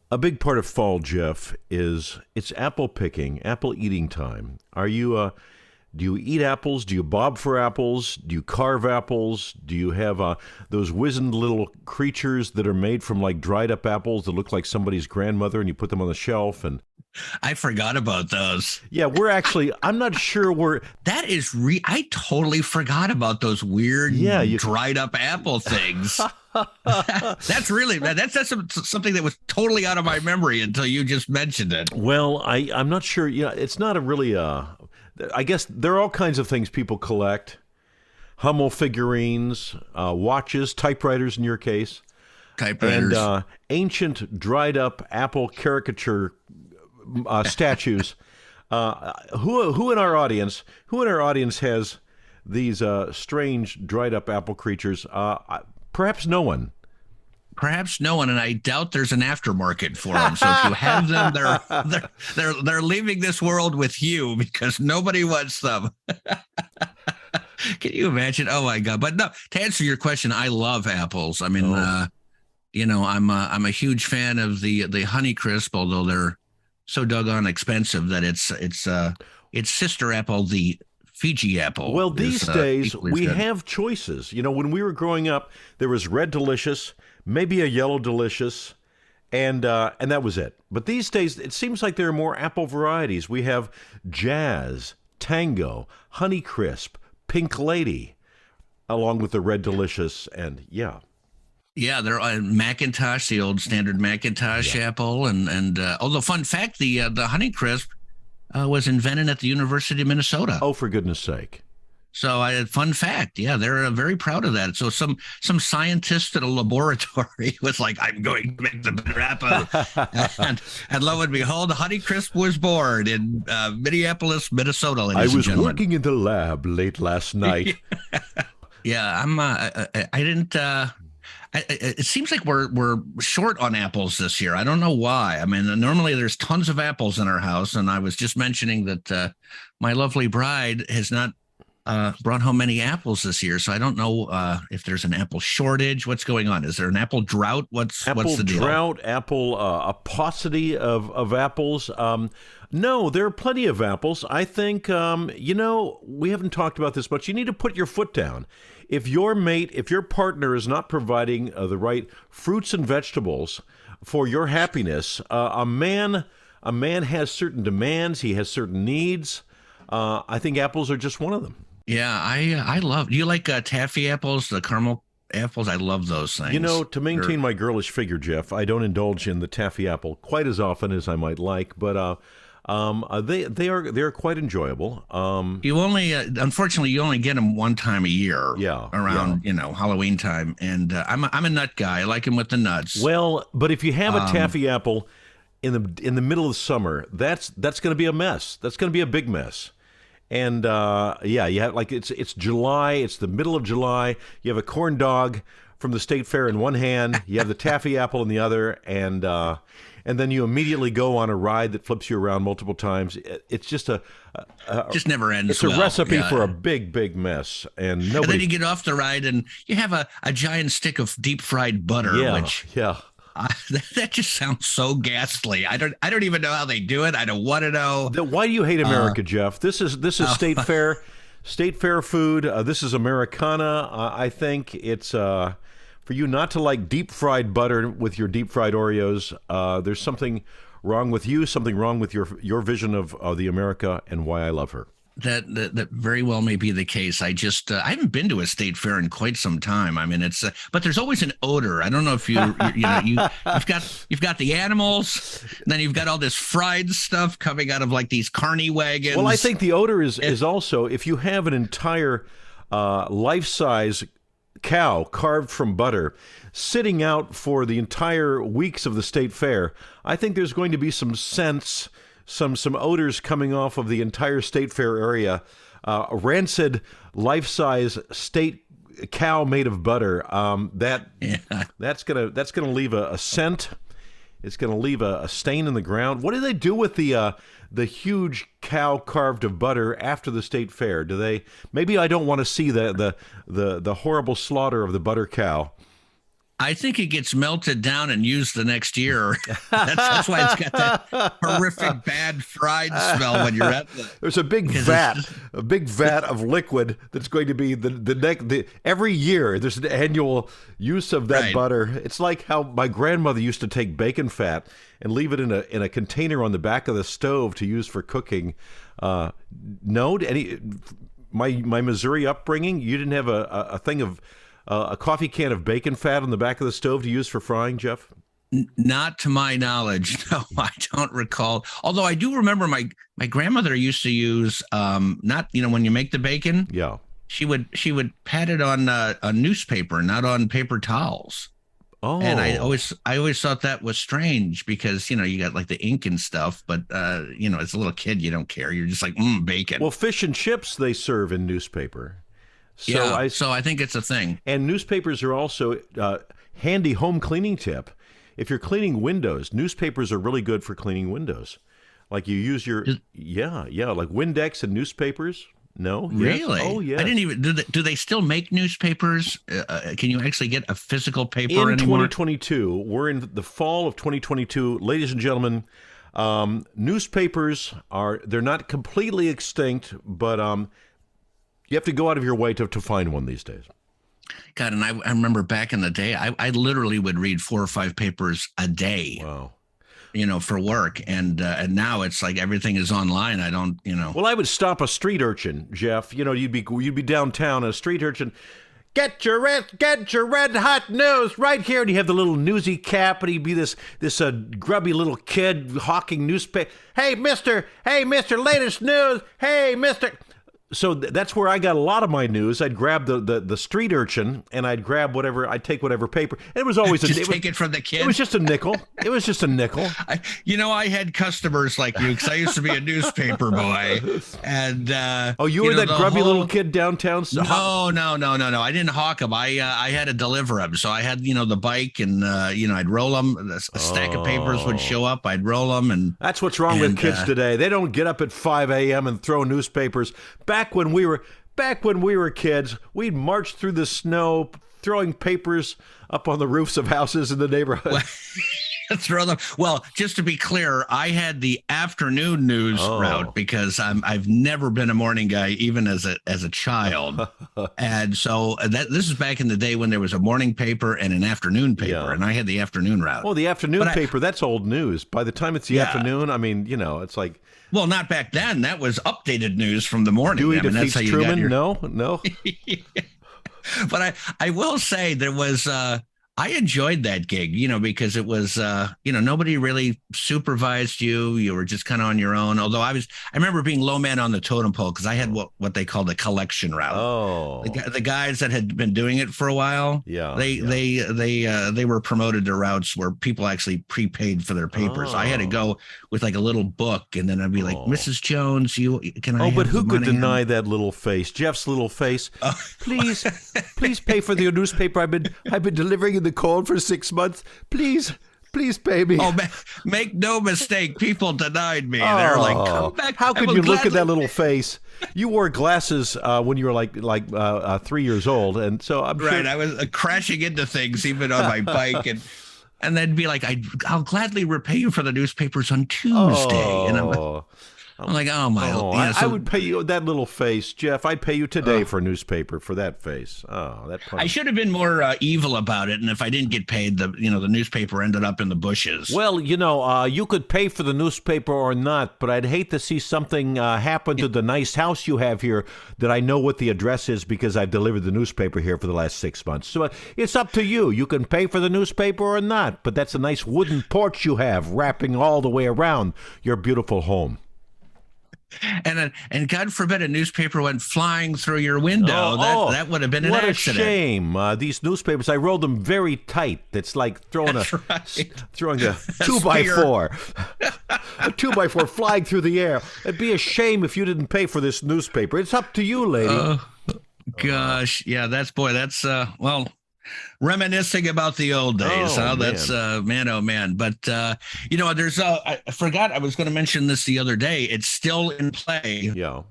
A big part of fall, Jeff, is it's apple picking, apple eating time. Do you eat apples? Do you bob for apples? Do you carve apples? Do you have those wizened little creatures that are made from like dried up apples that look like somebody's grandmother, and you put them on the shelf? And I forgot about those. yeah, I'm not sure That is I totally forgot about those weird dried up apple things. That's something that was totally out of my memory until you just mentioned it. Well, I'm not sure. It's not a really. I guess there are all kinds of things people collect: Hummel figurines, watches, typewriters in your case, and ancient dried up apple caricature statues. Who in our audience has these strange dried up apple creatures? Perhaps no one. Perhaps no one, and I doubt there's an aftermarket for them. So if you have them, they're leaving this world with you because nobody wants them. Can you imagine? Oh my God! But no, to answer your question, I love apples. I mean, I'm a huge fan of the Honeycrisp, although they're so doggone expensive that its sister apple, the Fiji apple. Well, these days we have choices. When we were growing up, there was Red Delicious, maybe a Yellow Delicious, and that was it. But these days, it seems like there are more apple varieties. We have Jazz, Tango, Honeycrisp, Pink Lady, along with the Red Delicious, and yeah. Yeah, they're Macintosh, the old standard Macintosh apple, and although fun fact, the Honeycrisp was invented at the University of Minnesota. Oh, for goodness sake. So, fun fact, they're very proud of that. So some scientist at a laboratory was like, I'm going to make the better apple. and lo and behold, Honeycrisp was born in Minneapolis, Minnesota, ladies and gentlemen. I was working in the lab late last night. Yeah, I didn't... it seems like we're short on apples this year. I don't know why. I mean, normally there's tons of apples in our house, and I was just mentioning that my lovely bride has not brought home many apples this year, so I don't know if there's an apple shortage. What's going on? Is there an apple drought? What's the deal? Apple a paucity of apples. No, there are plenty of apples. I think we haven't talked about this much. You need to put your foot down. If your partner is not providing the right fruits and vegetables for your happiness, a man has certain demands. He has certain needs. I think apples are just one of them. Yeah, I love. Do you like taffy apples, the caramel apples? I love those things. To maintain my girlish figure, Jeff, I don't indulge in the taffy apple quite as often as I might like, but they're quite enjoyable. You only, unfortunately, you only get them one time a year. Yeah, around Halloween time, and I'm a nut guy. I like them with the nuts. Well, but if you have a taffy apple in the middle of summer, that's going to be a mess. That's going to be a big mess. And you have it's July. It's the middle of July. You have a corn dog from the state fair in one hand. You have the taffy apple in the other, and then you immediately go on a ride that flips you around multiple times. It's just just never ends. It's a recipe for a big mess, and nobody. And then you get off the ride, and you have a giant stick of deep fried butter. That just sounds so ghastly. I don't even know how they do it. I don't want to know. Why do you hate America, Jeff? This is state fair food. This is Americana. I think it's for you not to like deep fried butter with your deep fried Oreos. There's something wrong with you. Something wrong with your vision of the America and why I love her. That very well may be the case. I just I haven't been to a state fair in quite some time. I mean, it's but there's always an odor. I don't know if you've got the animals, and then you've got all this fried stuff coming out of like these carny wagons. Well, I think the odor is also if you have an entire life-size cow carved from butter sitting out for the entire weeks of the state fair. I think there's going to be some scents. Some odors coming off of the entire state fair area. Rancid, life-size state cow made of butter. That's gonna leave a scent. It's gonna leave a stain in the ground. What do they do with the huge cow carved of butter after the state fair? Do they? Maybe I don't want to see the horrible slaughter of the butter cow. I think it gets melted down and used the next year. That's why it's got that horrific bad fried smell when you're at the. There's a big vat of liquid that's going to be every year. There's an annual use of that butter. It's like how my grandmother used to take bacon fat and leave it in a container on the back of the stove to use for cooking. My Missouri upbringing, you didn't have a thing of. A coffee can of bacon fat on the back of the stove to use for frying, Jeff? Not to my knowledge. No, I don't recall. Although I do remember my grandmother used to use not when you make the bacon. Yeah. She would pat it on a newspaper, not on paper towels. Oh. And I always thought that was strange because you got like the ink and stuff, but as a little kid you don't care. You're just like bacon. Well, fish and chips they serve in newspaper. So I think it's a thing. And newspapers are also handy home cleaning tip. If you're cleaning windows, newspapers are really good for cleaning windows. Like you use like Windex and newspapers. No, really? Yes. Oh, yeah. I didn't even. Do they still make newspapers? Can you actually get a physical paper in anymore? 2022? We're in the fall of 2022, ladies and gentlemen. Newspapers they're not completely extinct, but you have to go out of your way to find one these days. God, and I remember back in the day, I literally would read 4 or 5 papers a day. Wow. For work, and now it's like everything is online. I don't. Well, I would stop a street urchin, Jeff. You'd be downtown, and a street urchin. Get your red hot news right here, and you have the little newsy cap, and he'd be this grubby little kid hawking newspaper. Hey, Mister, latest news. Hey, Mister. So that's where I got a lot of my news. I'd grab the street urchin and I'd grab I'd take whatever paper. And it was always take it from the kid. It was just a nickel. I had customers like you because I used to be a newspaper boy. And you were that grubby little kid downtown. No. I didn't hawk them. I had to deliver them. So I had the bike and I'd roll them. A stack of papers would show up. I'd roll them, and that's what's wrong with kids today. They don't get up at 5 a.m. and throw newspapers. Back when we were kids, we'd march through the snow, throwing papers up on the roofs of houses in the neighborhood. Throw them. Well, just to be clear, I had the afternoon news route because I've never been a morning guy, even as a child. And so this is back in the day when there was a morning paper and an afternoon paper, and I had the afternoon route. Well, the afternoon paper, that's old news. By the time it's the afternoon, I mean, it's like. Well, not back then. That was updated news from the morning. Dewey defeats Truman? No. But I will say there was I enjoyed that gig, because it was nobody really supervised you. You were just kind of on your own. Although I remember being low man on the totem pole because I had what they called the collection route. Oh, the guys that had been doing it for a while. Yeah, they were promoted to routes where people actually prepaid for their papers. I had to go with like a little book, and then I'd be like, Mrs. Jones, can I? Oh, but who could deny that little face, Jeff's little face? Please pay for the newspaper I've been delivering in the cold for 6 months. Please pay me. Oh, make no mistake. People denied me. They're like, come back. How could you look at that little face? You wore glasses when you were like 3 years old. And so I'm right. Sure. I was crashing into things even on my bike. And they'd be like, I'll gladly repay you for the newspapers on Tuesday. And I'm like, oh my! I would pay you that little face, Jeff. I'd pay you today for a newspaper for that face. Oh, that. I should have been more evil about it, and if I didn't get paid, the newspaper ended up in the bushes. Well, you could pay for the newspaper or not, but I'd hate to see something happen to the nice house you have here that I know what the address is because I've delivered the newspaper here for the last 6 months. So it's up to you. You can pay for the newspaper or not, but that's a nice wooden porch you have wrapping all the way around your beautiful home. And God forbid a newspaper went flying through your window. That would have been an accident. What a shame. These newspapers, I rolled them very tight. It's like throwing a 2x4. A 2x4 flying through the air. It'd be a shame if you didn't pay for this newspaper. It's up to you, lady. Gosh. Yeah, that's reminiscing about the old days. That's man, oh man. But there's I forgot I was going to mention this the other day. It's still in play. Yeah.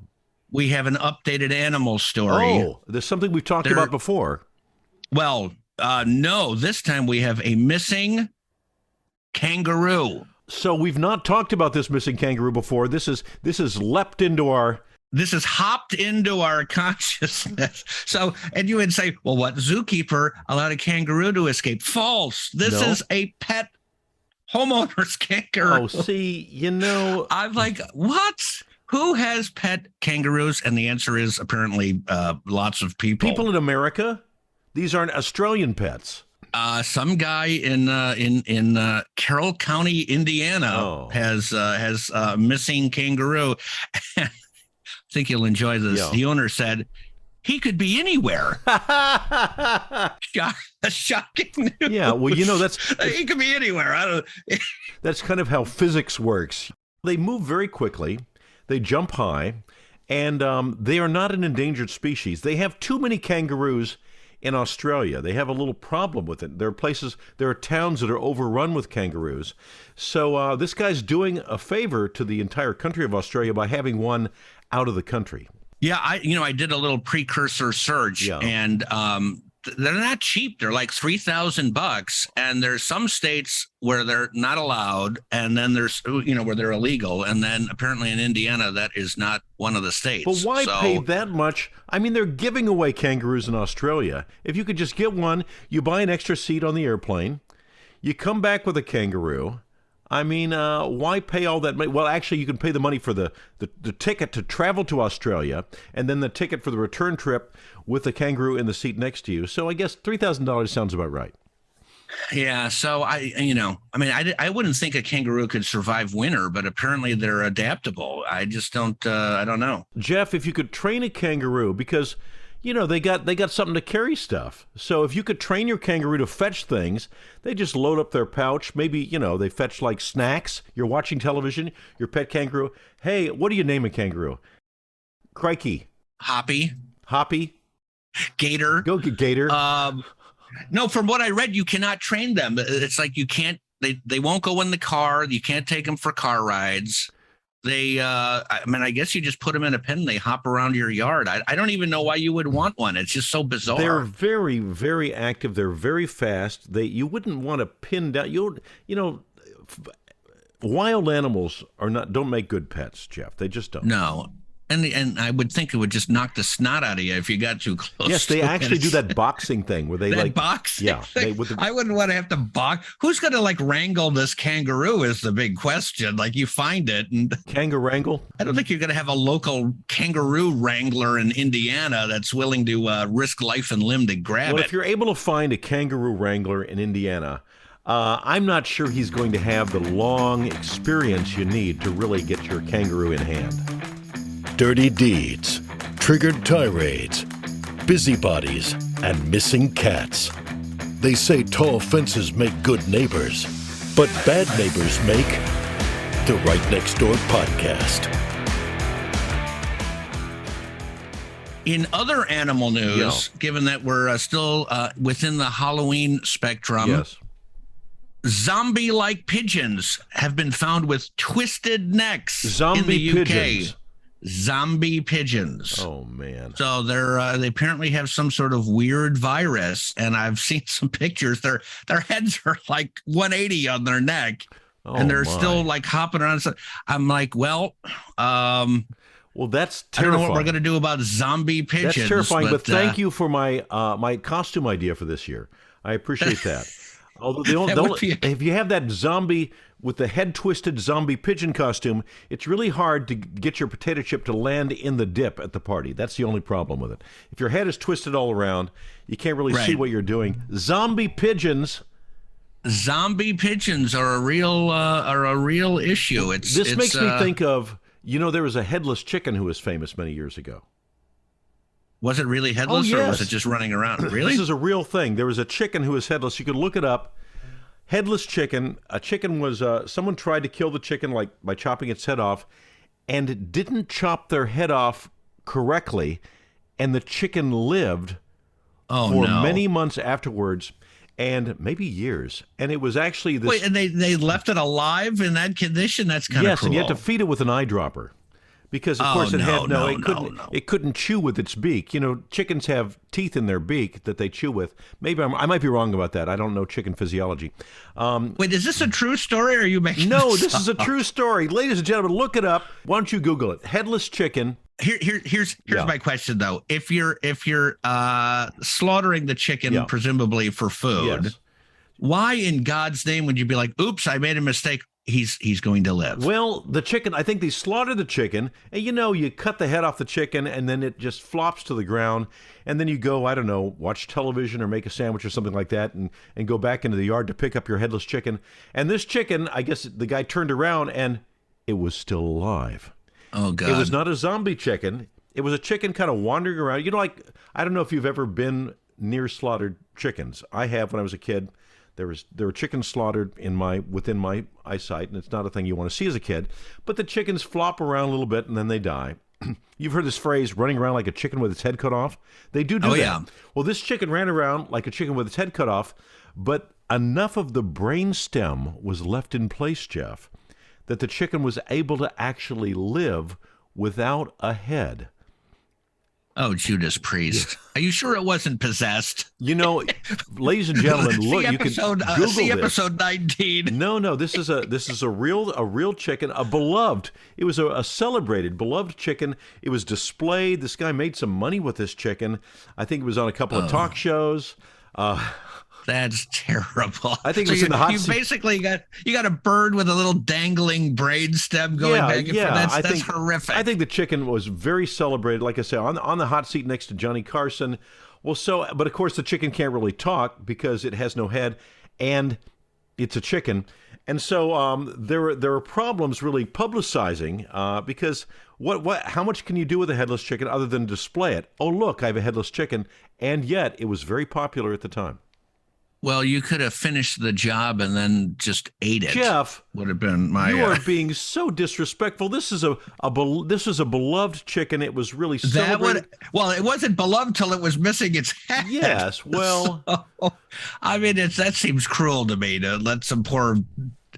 We have an updated animal story. Oh, there's something we've talked about before. Well, No, this time we have a missing kangaroo. So we've not talked about this missing kangaroo before. This is leapt into our. This has hopped into our consciousness. So, and you would say, well, what zookeeper allowed a kangaroo to escape? False. This is a pet homeowner's kangaroo. Oh, see, I'm like, what? Who has pet kangaroos? And the answer is apparently lots of people. People in America. These aren't Australian pets. Some guy in Carroll County, Indiana, has a missing kangaroo. I think you'll enjoy this. Yeah. The owner said he could be anywhere. Shocking news. Yeah, well, that's he could be anywhere. That's kind of how physics works. They move very quickly. They jump high, and they are not an endangered species. They have too many kangaroos in Australia. They have a little problem with it. There are towns that are overrun with kangaroos. So this guy's doing a favor to the entire country of Australia by having one out of the country. Yeah, I did a little precursor search, and they're not cheap. They're like $3,000, and there's some states where they're not allowed, and then there's where they're illegal, and then apparently in Indiana that is not one of the states. But why pay that much? I mean, they're giving away kangaroos in Australia. If you could just get one, you buy an extra seat on the airplane, you come back with a kangaroo. I mean, why pay all that money? Well, actually, you can pay the money for the ticket to travel to Australia, and then the ticket for the return trip with the kangaroo in the seat next to you. So I guess $3,000 sounds about right. Yeah. So I wouldn't think a kangaroo could survive winter, but apparently they're adaptable. I just don't. I don't know. Jeff, if you could train a kangaroo, because they got something to carry stuff. So if you could train your kangaroo to fetch things, they just load up their pouch. Maybe, they fetch like snacks. You're watching television, your pet kangaroo. Hey, what do you name a kangaroo? Crikey. Hoppy. Gator. Go get Gator. No, from what I read, you cannot train them. It's like you can't, they won't go in the car. You can't take them for car rides. I guess you just put them in a pen and they hop around your yard. I don't even know why you would want one. It's just so bizarre. They're very, very active. They're very fast. You wouldn't want to pin down. Wild animals don't make good pets, Jeff. They just don't. No. And I would think it would just knock the snot out of you if you got too close. Yes, they actually do that boxing thing where they boxing. Yeah, I wouldn't want to have to box. Who's going to wrangle this kangaroo is the big question. You find it and kangaroo. I don't think you're going to have a local kangaroo wrangler in Indiana that's willing to risk life and limb to grab it. Well, if you're able to find a kangaroo wrangler in Indiana, I'm not sure he's going to have the long experience you need to really get your kangaroo in hand. Dirty deeds, triggered tirades, busybodies, and missing cats. They say tall fences make good neighbors, but bad neighbors make the Right Next Door Podcast. In other animal news, given that we're still within the Halloween spectrum, zombie-like pigeons have been found with twisted necks in the UK. Pigeons. Zombie pigeons. Oh man! So they apparently have some sort of weird virus, and I've seen some pictures. Their heads are like 180 on their neck, and they're still hopping around. So I'm like, well, that's terrifying. I don't know what we're gonna do about zombie pigeons. That's terrifying. But thank you for my costume idea for this year. I appreciate that. Although if you have that zombie with the head twisted zombie pigeon costume, it's really hard to get your potato chip to land in the dip at the party. That's the only problem with it. If your head is twisted all around, you can't really see what you're doing. Zombie pigeons are a real issue. This makes me think of, there was a headless chicken who was famous many years ago. Was it really headless, or was it just running around? Really? This is a real thing. There was a chicken who was headless. You could look it up. Headless chicken. A chicken was, someone tried to kill the chicken by chopping its head off, and didn't chop their head off correctly, and the chicken lived for many months afterwards, and maybe years. And it was actually this. Wait, and they left it alive in that condition? That's kind of Yes, cruel. and you had to feed it with an eyedropper. because of course it no. it couldn't chew with its beak. You know, chickens have teeth in their beak that they chew with. Maybe I might be wrong about that. I don't know chicken physiology. Wait, is this a true story, or are you making No, this is a true story. Ladies and gentlemen, look it up. Why don't you Google it? Headless chicken. Here's my question though. If you're slaughtering the chicken presumably for food, yes. Why in God's name would you be like, oops, I made a mistake? He's going to live. Well, the chicken, I think they slaughter the chicken, and you cut the head off the chicken, and then it just flops to the ground, and then you go, I don't know, watch television or make a sandwich or something like that, and go back into the yard to pick up your headless chicken. And this chicken, I guess the guy turned around, and it was still alive. Oh, God. It was not a zombie chicken. It was a chicken kind of wandering around. You know, like, I don't know if you've ever been near slaughtered chickens. I have when I was a kid. There were chickens slaughtered within my eyesight, and it's not a thing you want to see as a kid. But the chickens flop around a little bit, and then they die. You've heard this phrase, running around like a chicken with its head cut off? They do that. Yeah. Well, this chicken ran around like a chicken with its head cut off, but enough of the brain stem was left in place, Jeff, that the chicken was able to actually live without a head. Oh, Judas Priest. Are you sure it wasn't possessed? You know, ladies and gentlemen, look, you can Google see this. episode 19. No, this is a real chicken, a beloved. It was a celebrated, beloved chicken. It was displayed. This guy made some money with this chicken. I think it was on a couple of talk shows. That's terrible. I think it was in the hot seat. You basically got a bird with a little dangling brain stem going back and forth. That's horrific. I think the chicken was very celebrated, like I said, on the hot seat next to Johnny Carson. Well, but of course the chicken can't really talk because it has no head, and it's a chicken. And so there are problems really publicizing because how much can you do with a headless chicken other than display it? Oh, look, I have a headless chicken, and yet it was very popular at the time. Well, you could have finished the job and then just ate it. Jeff, would have been my. You are being so disrespectful. This is a beloved chicken. It was really celebrated. Well, it wasn't beloved till it was missing its head. Yes, well, so, I mean, that seems cruel to me to let some poor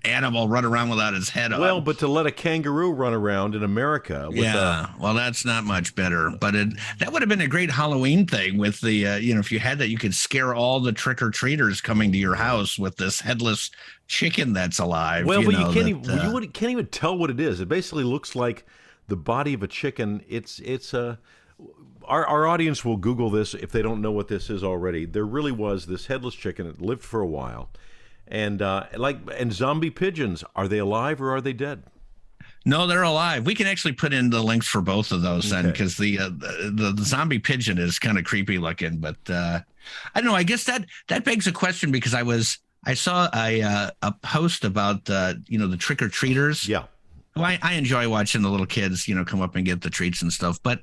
animal run around without his head on. Well, but to let a kangaroo run around in America. Well, that's not much better. But that would have been a great Halloween thing with the, if you had that, you could scare all the trick-or-treaters coming to your house with this headless chicken that's alive. Well, you can't even tell what it is. It basically looks like the body of a chicken. Our audience will Google this if they don't know what this is already. There really was this headless chicken. It lived for a while. And zombie pigeons, are they alive or are they dead? No, they're alive. We can actually put in the links for both of those then, because the zombie pigeon is kind of creepy looking. But I don't know. I guess that begs a question, because I saw a post about the trick or treaters. Yeah, well, I enjoy watching the little kids come up and get the treats and stuff. But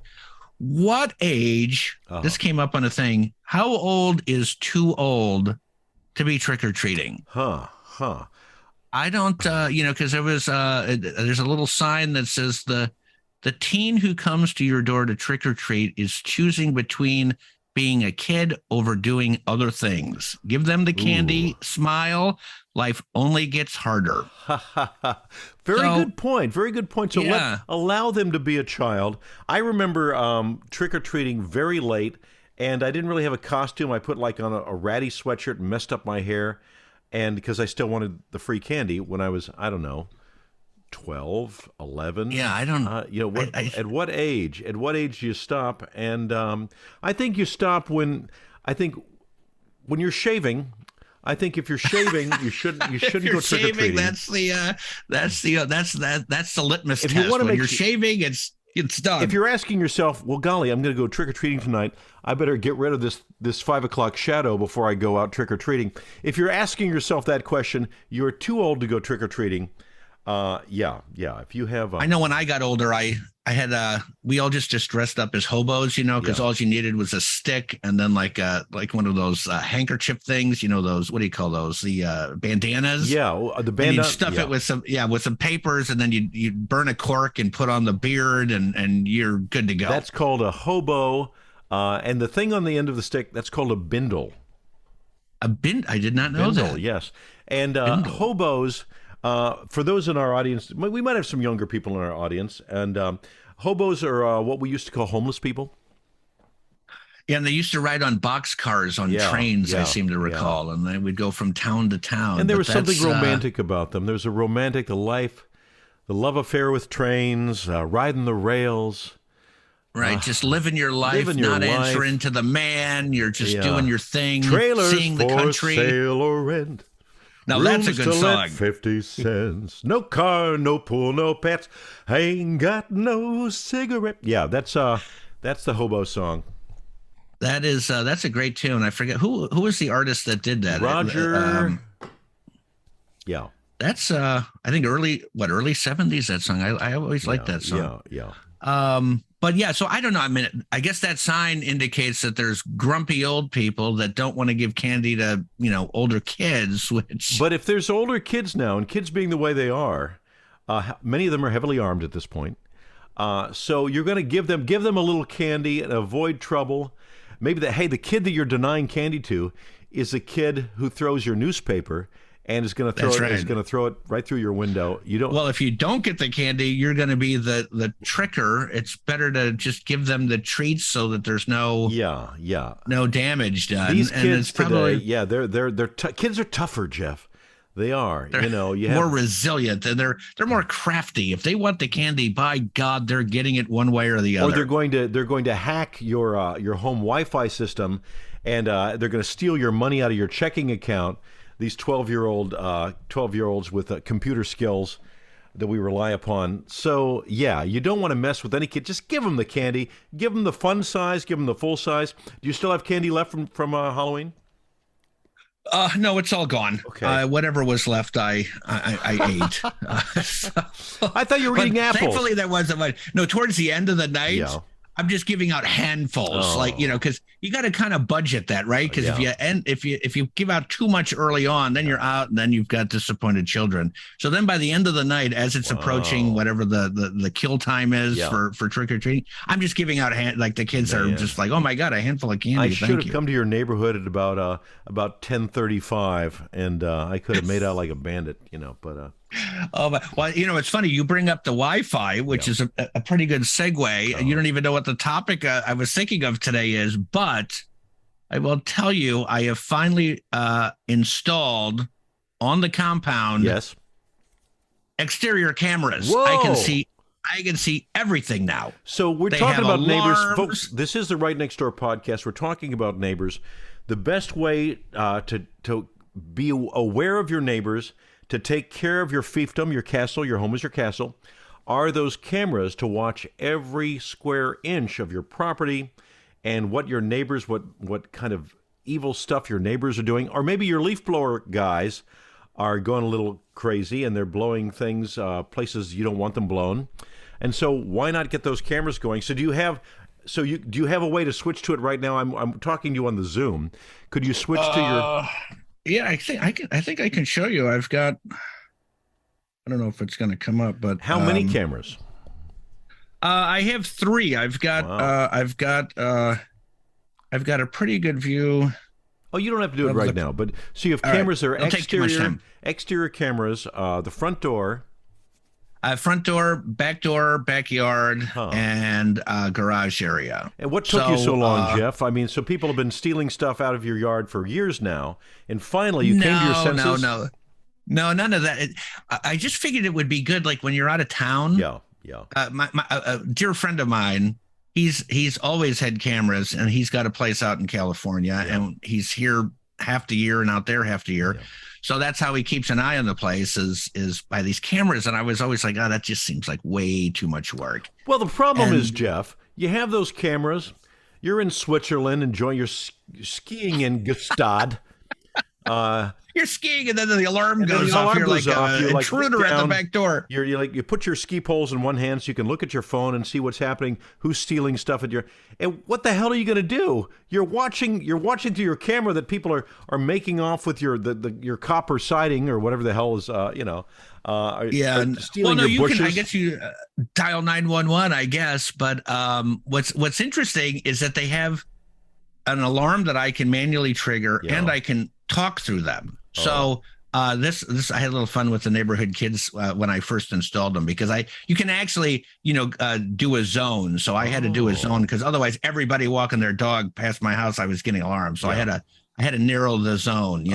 what age? This came up on a thing. How old is too old to be trick-or-treating? I don't, because there's a little sign that says the teen who comes to your door to trick-or-treat is choosing between being a kid over doing other things. Give them the candy, smile, life only gets harder. Very good point. So allow them to be a child. I remember trick-or-treating very late, and I didn't really have a costume. I put on a ratty sweatshirt and messed up my hair, and because I still wanted the free candy when I was, I don't know, 12, 11. Yeah, I don't know. At what age? At what age do you stop? And I think you stop when you're shaving. I think if you're shaving, you shouldn't go trick-or-treating. That's the litmus test. When you're shaving, it's done. If you're asking yourself, well, golly, I'm going to go trick-or-treating tonight, I better get rid of this 5 o'clock shadow before I go out trick-or-treating. If you're asking yourself that question, you're too old to go trick-or-treating. If you have... I know when I got older, we all just dressed up as hobos, because all you needed was a stick and then like one of those handkerchief things, those, what do you call those? The bandanas. Yeah, the bandana. And you'd stuff it with some papers, and then you'd burn a cork and put on the beard, and you're good to go. That's called a hobo, and the thing on the end of the stick, that's called a bindle. I did not know that. Yes, and hobos... For those in our audience, we might have some younger people in our audience, and hobos are what we used to call homeless people. Yeah, and they used to ride on boxcars on trains, I seem to recall, and they would go from town to town. And there was something romantic about them. There's a romantic life, the love affair with trains, riding the rails. Right, just living your life, not answering to the man. You're just doing your thing, Trailers seeing the country. Sale or rent. Now that's a good song. 50 cents. No car, no pool, no pets. I ain't got no cigarette. Yeah, that's the hobo song. That's a great tune. I forget who was the artist that did that. Roger. Yeah. That's I think early 70s, that song. I always liked that song. Yeah. But yeah, so I don't know. I mean, I guess that sign indicates that there's grumpy old people that don't want to give candy to, older kids, But if there's older kids now, and kids being the way they are, many of them are heavily armed at this point. So you're going to give them a little candy and avoid trouble. Maybe the kid that you're denying candy to is a kid who throws your newspaper and is going to throw it right through your window. Well, if you don't get the candy, you're going to be the tricker. It's better to just give them the treats so that there's no damage done. These kids today, kids are tougher, Jeff. They are. They're more resilient, and they're more crafty. If they want the candy, by God, they're getting it one way or the other. Or they're going to hack your home Wi-Fi system, and they're going to steal your money out of your checking account. These 12-year-olds with computer skills that we rely upon. So, you don't want to mess with any kid. Just give them the candy. Give them the fun size. Give them the full size. Do you still have candy left from Halloween? No, it's all gone. Okay. Whatever was left, I ate. I thought you were eating apples. Thankfully, there wasn't much. No, towards the end of the night, I'm just giving out handfuls, because you got to kind of budget that, right? Because if you give out too much early on, then you're out, and then you've got disappointed children. So then by the end of the night, as it's approaching whatever the kill time is for trick or treating, I'm just giving out the kids are just like, oh my God, a handful of candy. I should have come to your neighborhood at about 10:35, and I could have made out like a bandit, but. Well, it's funny. You bring up the Wi-Fi, which is a pretty good segue. You don't even know what the topic I was thinking of today is, but I will tell you, I have finally installed on the compound exterior cameras. Whoa. I can see everything now. So we're talking about neighbors, folks. This is the Right Next Door podcast. We're talking about neighbors. The best way to be aware of your neighbors, to take care of your fiefdom, your castle, your home is your castle, are those cameras to watch every square inch of your property and what your neighbors, what kind of evil stuff your neighbors are doing. Or maybe your leaf blower guys are going a little crazy and they're blowing things places you don't want them blown. And so why not get those cameras going? So do you have a way to switch to it right now? I'm talking to you on the Zoom. Could you switch to your... Yeah, I think I can show you. I've got. I don't know if it's going to come up, but how many cameras? I have 3. I've got. I've got a pretty good view. Oh, you don't have to do it right now, but so you have cameras that are exterior cameras. The front door. Front door, back door, backyard, and garage area. And what took you so long, Jeff? I mean, so people have been stealing stuff out of your yard for years now, and finally you came to your senses? No, none of that. I just figured it would be good, like when you're out of town. Yeah. My dear friend of mine, he's always had cameras, and he's got a place out in California, and he's here half the year and out there half the year. Yeah. So that's how he keeps an eye on the place is by these cameras. And I was always like, that just seems like way too much work. Well, the problem is, Jeff, you have those cameras. You're in Switzerland enjoying your skiing in Gstaad. You're skiing, and then the alarm goes off. You're like an intruder at the back door. You put your ski poles in one hand so you can look at your phone and see what's happening, who's stealing stuff at your. And what the hell are you going to do? You're watching through your camera that people are making off with your copper siding or whatever the hell is stealing your bushes. I guess you dial 911, I guess. But what's interesting is that they have an alarm that I can manually trigger, and I can talk through them. So This I had a little fun with the neighborhood kids when I first installed them, because you can actually do a zone. So I had to do a zone, because otherwise everybody walking their dog past my house, I was getting alarmed. So I had to narrow the zone,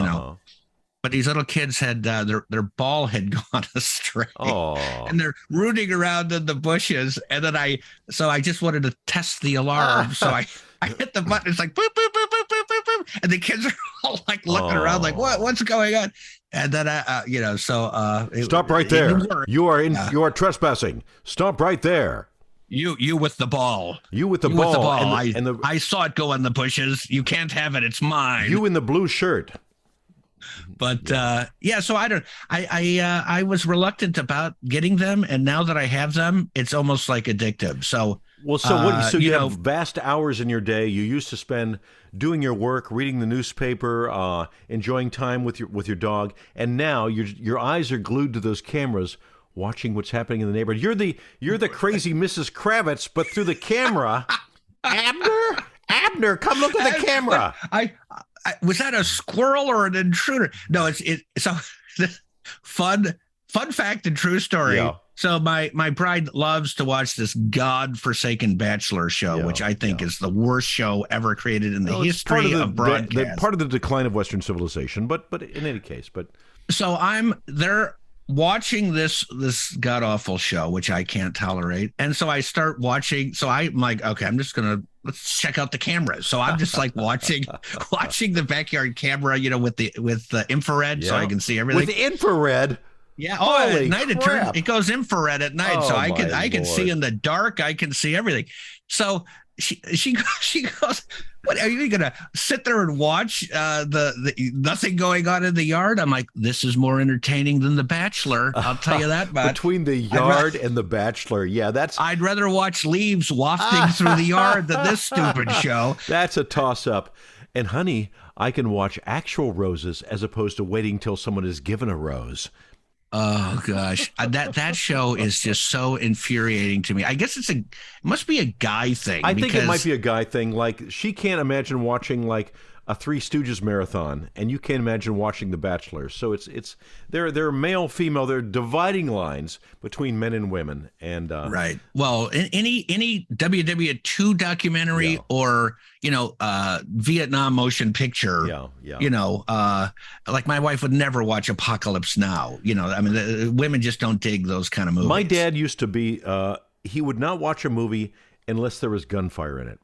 But these little kids had their ball had gone astray, and they're rooting around in the bushes. And then I just wanted to test the alarm, so I hit the button. It's like boop boop boop boop boop boop boop, and the kids are all like looking around, like what's going on? And then stop right there. You are trespassing. Stop right there. You with the ball. You with the ball. I saw it go in the bushes. You can't have it. It's mine. You in the blue shirt. But so I was reluctant about getting them, and now that I have them, it's almost like addictive. So you have vast hours in your day you used to spend doing your work, reading the newspaper, enjoying time with your dog, and now your eyes are glued to those cameras, watching what's happening in the neighborhood. You're the crazy Mrs. Kravitz, but through the camera. Abner, come look at the camera. Was that a squirrel or an intruder? No, it's so fun fact and true story. Yeah. So my bride loves to watch this godforsaken Bachelor show, which I think is the worst show ever created in the history of broadcast. Part of the decline of Western civilization, but in any case, so they're watching this god awful show, which I can't tolerate, and so I start watching. So I'm like, okay, let's check out the cameras. So I'm just like watching the backyard camera, with the infrared, so I can see everything. With infrared. Yeah. At night it goes infrared at night, so I can see in the dark. I can see everything. So she goes, "What are you gonna sit there and watch the nothing going on in the yard?" I'm like, "This is more entertaining than The Bachelor. I'll tell you that much." Between The Yard and The Bachelor, I'd rather watch leaves wafting through the yard than this stupid show. That's a toss-up. And honey, I can watch actual roses as opposed to waiting till someone is given a rose. Oh gosh, that show is just so infuriating to me. I guess it must be a guy thing. I think it might be a guy thing. Like, she can't imagine watching like a Three Stooges marathon, and you can't imagine watching The Bachelor. So there are male, female. There are dividing lines between men and women, and right. Well, any WW2 documentary or Vietnam motion picture. Like my wife would never watch Apocalypse Now. Women just don't dig those kind of movies. My dad used to be. He would not watch a movie unless there was gunfire in it.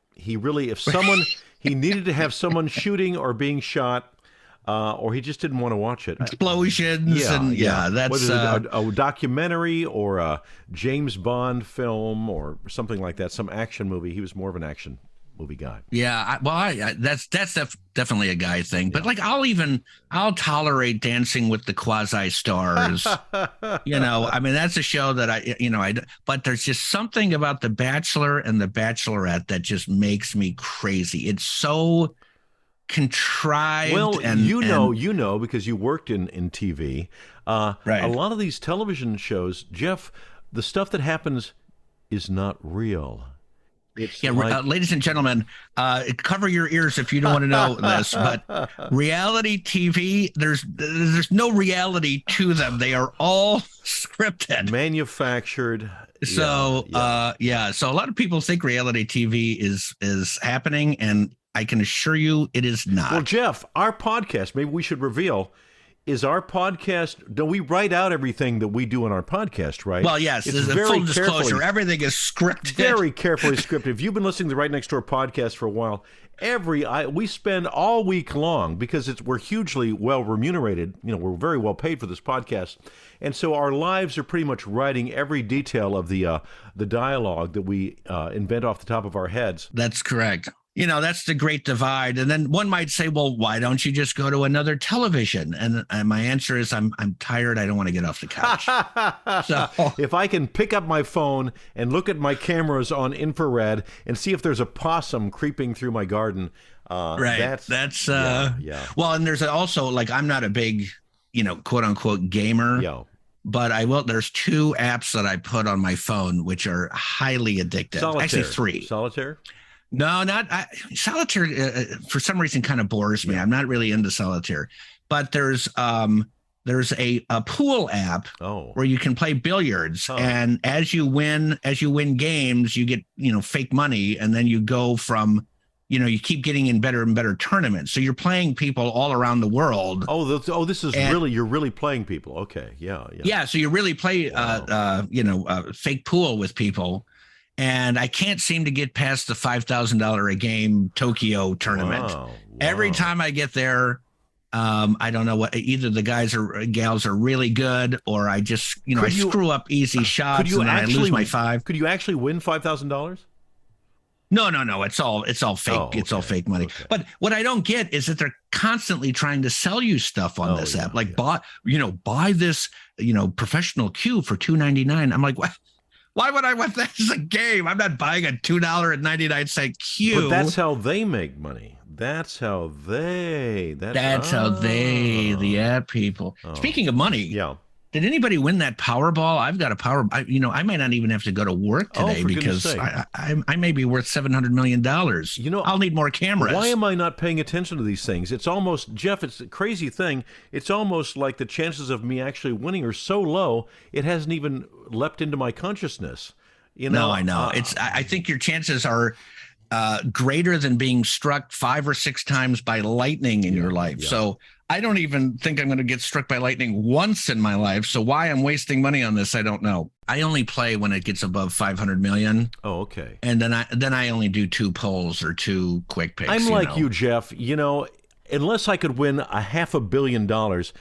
He needed to have someone shooting or being shot, or he just didn't want to watch it. Explosions that's whether a documentary or a James Bond film or something like that, some action movie. He was more of an action movie guy. Yeah, that's definitely a guy thing. But like, I'll tolerate Dancing with the Quasi Stars. That's a show that but there's just something about The Bachelor and The Bachelorette that just makes me crazy. It's so contrived. Well, because you worked in TV. Right. A lot of these television shows, Jeff, the stuff that happens is not real. Ladies and gentlemen, cover your ears if you don't want to know this, but reality TV, there's no reality to them. They are all scripted, manufactured. So, so a lot of people think reality TV is happening, and I can assure you it is not. Well, Jeff, our podcast, maybe we should reveal, is our podcast, do we write out everything that we do on our podcast, right? Well, yes. It's very full disclosure. Everything is scripted. Very carefully scripted. If you've been listening to the Right Next Door podcast for a while, we spend all week long, because we're hugely well remunerated. We're very well paid for this podcast. And so our lives are pretty much writing every detail of the dialogue that we invent off the top of our heads. That's correct. That's the great divide. And then one might say, well, why don't you just go to another television? And my answer is, I'm tired. I don't want to get off the couch. So if I can pick up my phone and look at my cameras on infrared and see if there's a possum creeping through my garden. Right. That's well, and there's also, like, I'm not a big, quote unquote gamer. Yeah. But there's 2 apps that I put on my phone, which are highly addictive. Solitaire. Actually, 3. Solitaire? No, not solitaire. For some reason, kind of bores me. I'm not really into solitaire. But there's there's a pool app where you can play billiards, and as you win games, you get fake money, and then you go from you keep getting in better and better tournaments. So you're playing people all around the world. This is you're really playing people. Okay, yeah. Yeah, so you really play fake pool with people, and I can't seem to get past the $5,000 a game Tokyo tournament. Wow. Every time I get there, I don't know what, either the guys or gals are really good, or I just, I screw up easy shots and I lose my $5,000. Could you actually win $5,000? No. It's all fake. Okay. It's all fake money. Okay. But what I don't get is that they're constantly trying to sell you stuff on this app. Like buy this, professional cube for $2.99. I'm like, what? Why would I want that as a game? I'm not buying a $2.99 cube. But that's how they make money. That's how the app people. Speaking of money, did anybody win that Powerball? I've got a I might not even have to go to work today because I may be worth $700 million. I'll need more cameras. Why am I not paying attention to these things? It's almost, Jeff, it's a crazy thing. It's almost like the chances of me actually winning are so low, it hasn't even leapt into my consciousness. No, I know. I think your chances are greater than being struck 5 or 6 times by lightning in your life. Yeah. So I don't even think I'm going to get struck by lightning once in my life. So why I'm wasting money on this, I don't know. I only play when it gets above 500 million. Oh, okay. And then I only do 2 polls or 2 quick picks. I'm like you, Jeff. Unless I could win $500 million, $10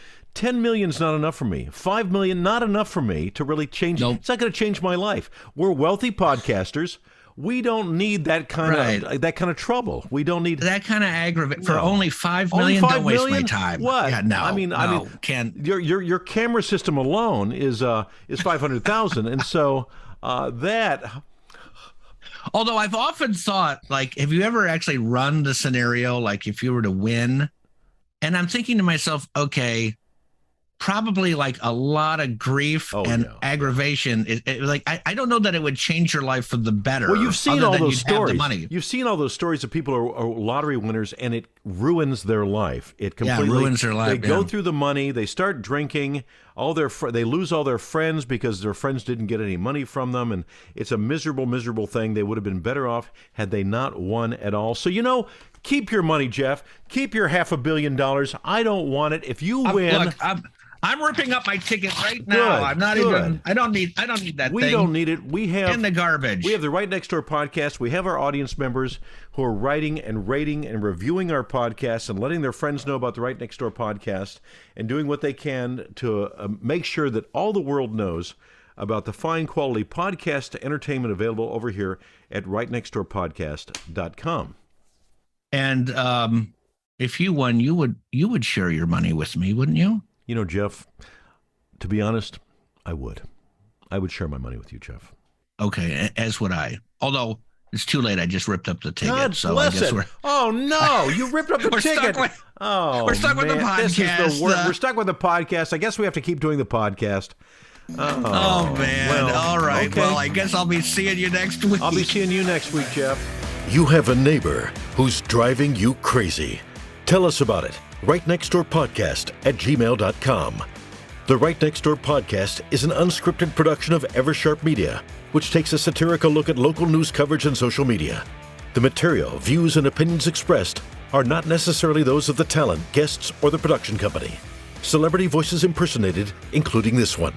million's not enough for me. $5 million, not enough for me to really change. Nope. It's not going to change my life. We're wealthy podcasters. We don't need that kind of trouble. We don't need that kind of aggravation for only $5 million. Don't waste my time. What? Yeah, no. I mean, your camera system alone is $500,000, and so that. Although I've often thought, like, have you ever actually run the scenario, like if you were to win? And I'm thinking to myself, okay, probably like a lot of grief and aggravation. I don't know that it would change your life for the better. Well, you've seen all those stories. You've seen all those stories of people who are lottery winners, and it ruins their life. It completely ruins their life. They go through the money. They start drinking. They lose all their friends because their friends didn't get any money from them, and it's a miserable, miserable thing. They would have been better off had they not won at all. So keep your money, Jeff. Keep your $500 million. I don't want it. If you win, I'm ripping up my ticket right now. I'm not even. I don't need that. We don't need it. We have in the garbage. We have the Right Next Door podcast. We have our audience members who are writing and rating and reviewing our podcasts and letting their friends know about the Right Next Door podcast and doing what they can to make sure that all the world knows about the fine quality podcast entertainment available over here at RightNextdoorPodcast.com. And if you won, you would share your money with me, wouldn't you? Jeff, to be honest, I would share my money with you, Jeff. Okay, as would I. Although it's too late. I just ripped up the ticket. God so bless I guess it. Oh, no, you ripped up the ticket. We're stuck with the podcast. This is the worst. We're stuck with the podcast. I guess we have to keep doing the podcast. Oh man. Well, all right. Okay. Well, I guess I'll be seeing you next week. I'll be seeing you next week, Jeff. You have a neighbor who's driving you crazy. Tell us about it. RightNextdoorPodcast@gmail.com. The Right Next Door Podcast is an unscripted production of Eversharp Media, which takes a satirical look at local news coverage and social media. The material, views, and opinions expressed are not necessarily those of the talent, guests, or the production company. Celebrity voices impersonated, including this one.